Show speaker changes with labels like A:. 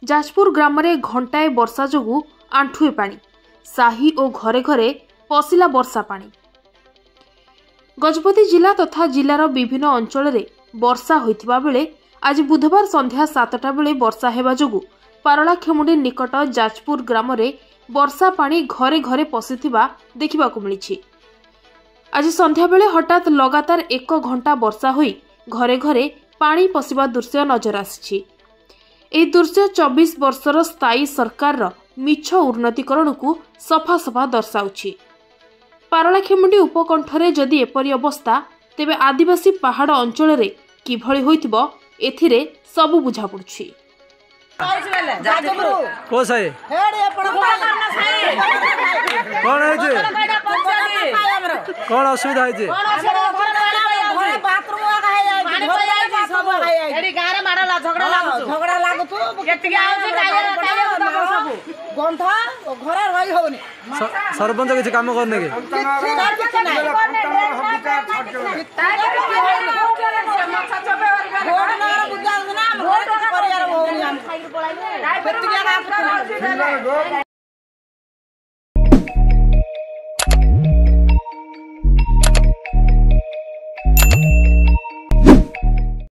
A: जाजपुर ग्राम रे घंटाए वर्षा जोगु आंठुए पानी साही और घरे घरे पशिला वर्षा पानी। गजपति जिला तथा जिलार विभिन्न अंचल रे वर्षा होइतिबा बेले आज बुधवार संध्या 7टा बेले वर्षा हेबा जोगु पारलाखेमुंडी निकट जाजपुर ग्राम रे वर्षा पानी घरे घरे पशिथिबा देखिबाकु मिलिछि। आज संध्या बेले हठात लगातार 1 घंटा वर्षा होई घरे घरे पानी पशिबा दृश्य नजर आसिछि। एही दृश्य 24 वर्षर स्थायी सरकार मिछ उन्नतीकरण को सफा सफा दर्शाउछि। पारलाखेमुंडी उपकंठरे जदि एपरि अवस्था तेबे आदिवासी पहाड़ अंचल रे किभଳି होइतिबो एथिरे सब बुझा पड़ुछि।
B: को सही कौन है जे कौन असुविधा है जे
C: एडी गारे माडला झगड़ा लागु तू केतिके आउछ गायर सब गंध घरे रही होनी
B: सरपंच किछ काम करने के
C: भोट ना